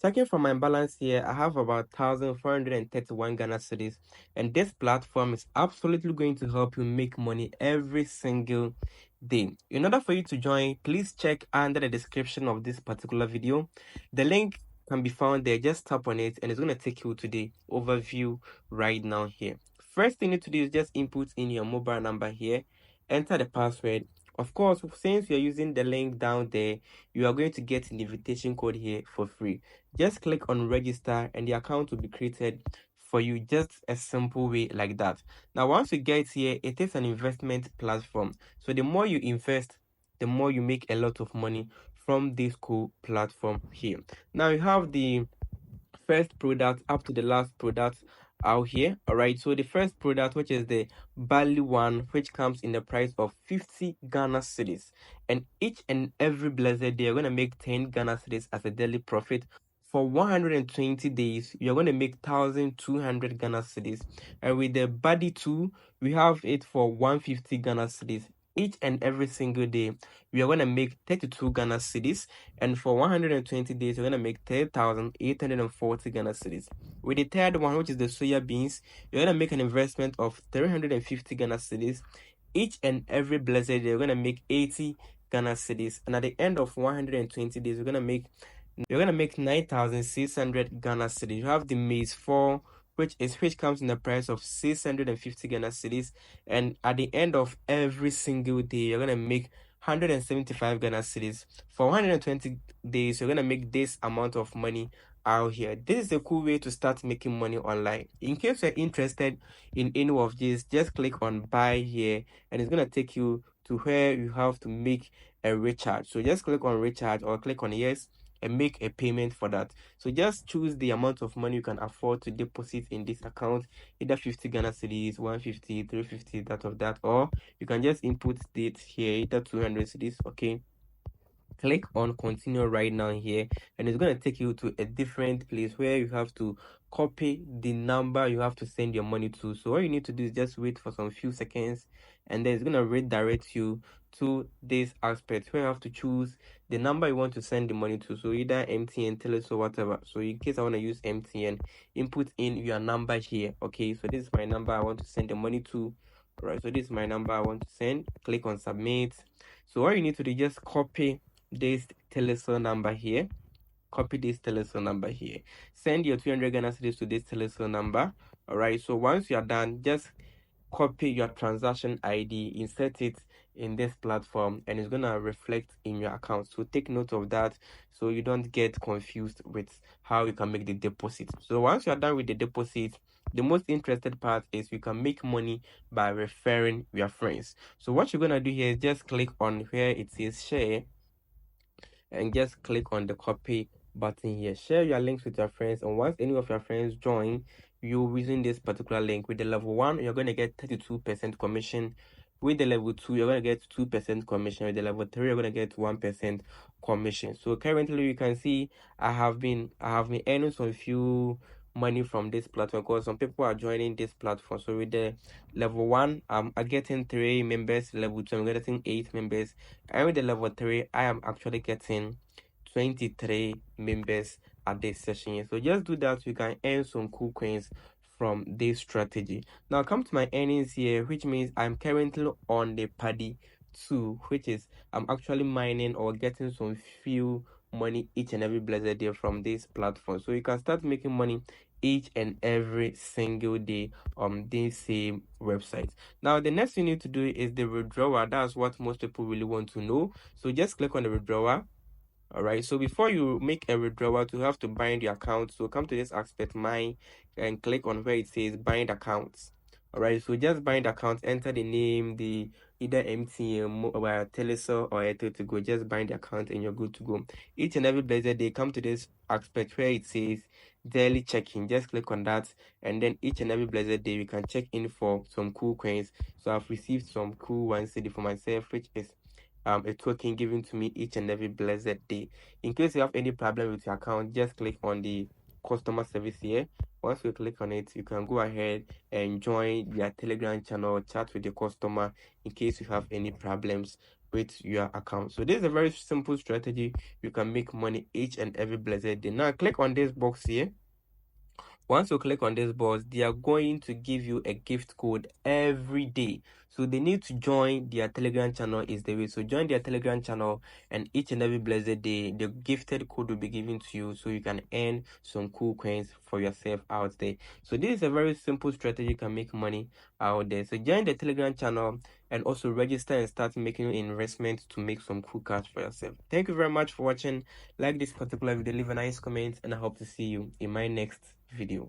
Checking from my balance here, I have about 1,431 Ghana cedis, and this platform is absolutely going to help you make money every single day. In order for you to join, please check under the description of this particular video. The link can be found there. Just tap on it and it's going to take you to the overview right now here. First thing you need to do is just input in your mobile number here, enter the password. Of course, since you're using the link down there, you are going to get an invitation code here for free. Just click on register and the account will be created for you, just a simple way like that. Now, once you get here, it is an investment platform. So the more you invest, the more you make a lot of money from this cool platform here. Now you have the first product up to the last product out here. All right, so the first product, which is the barley one, which comes in the price of 50 Ghana cedis, and each and every blessed day you're going to make 10 Ghana cedis as a daily profit. For 120 days, you're going to make 1,200 Ghana cedis. And with the body 2, we have it for 150 Ghana cedis. Each and every single day, we are going to make 32 Ghana cedis, and for 120 days, we're going to make 30,840 Ghana cedis. With the third one, which is the soya beans, you're going to make an investment of 350 Ghana cedis. Each and every blessed day, you're going to make 80 Ghana cedis, and at the end of 120 days, you're going to make 9,600 Ghana cedis. You have the maize 4, which comes in the price of 650 Ghana cedis, and at the end of every single day, you're going to make 175 Ghana cedis. For 120 days, you're going to make this amount of money out here. This is a cool way to start making money online. In case you're interested in any of these, just click on buy here, and it's going to take you to where you have to make a recharge. So just click on recharge or click on yes and make a payment for that. So just choose the amount of money you can afford to deposit in this account, either 50 Ghana cedis, 150, 350, that, or you can just input it here, either 200 cedis. Okay, click on continue right now here, and it's going to take you to a different place where you have to copy the number you have to send your money to. So what you need to do is just wait for some few seconds, and then it's going to redirect you to this aspect where you have to choose the number you want to send the money to. So either MTN, Teles, or whatever. So in case I want to use MTN, input in your number here. Okay, so this is my number I want to send the money to. All right, so this is my number I want to send. Click on submit. So what you need to do is just copy this telephone number here. Copy this telephone number here. Send your 200 Ghana cedis to this telephone number. All right, so once you are done, just copy your transaction ID, insert it in this platform, and it's gonna reflect in your account. So take note of that so you don't get confused with how you can make the deposit. So once you are done with the deposit, the most interested part is you can make money by referring your friends. So what you're gonna do here is just click on where it says share, and just click on the copy button here. Share your links with your friends, and once any of your friends join you using this particular link, with the level 1 you're going to get 32% commission. With the level 2 you're going to get 2% commission. With the level 3 you're going to get 1% commission. So currently you can see I have been earning some few money from this platform because some people are joining this platform. So with the level 1 I'm getting 3 members, level 2 I'm getting 8 members, and with the level 3 I am actually getting 23 members at this session here. So just do that, you can earn some cool coins from this strategy. Now come to my earnings here, which means I'm currently on the paddy 2, which is I'm actually mining or getting some few money each and every blessed day from this platform. So you can start making money each and every single day on this same website. Now the next thing you need to do is the withdrawal. That's what most people really want to know. So just click on the withdrawal. All right, so before you make a withdrawal, you have to bind your account. So come to this aspect mine and click on where it says bind accounts. All right, so just bind account, enter the name, the either MTN, Telecel, or Airtel to go. Just bind the account and you're good to go. Each and every blessed day, come to this aspect where it says daily check-in. Just click on that, and then each and every blessed day you can check in for some cool coins. So I've received some cool 1 cedi for myself, which is a token given to me each and every blessed day. In case you have any problem with your account, just click on the customer service here. Once you click on it, you can go ahead and join their Telegram channel, chat with the customer in case you have any problems with your account. So this is a very simple strategy. You can make money each and every blessed day. Now click on this box here. Once you click on this box, they are going to give you a gift code every day. So they need to join their Telegram channel is the way. So join their Telegram channel, and each and every blessed day, the gifted code will be given to you so you can earn some cool coins for yourself out there. So this is a very simple strategy. You can make money out there. So join the Telegram channel and also register and start making investments to make some cool cash for yourself. Thank you very much for watching. Like this particular video, leave a nice comment, and I hope to see you in my next video.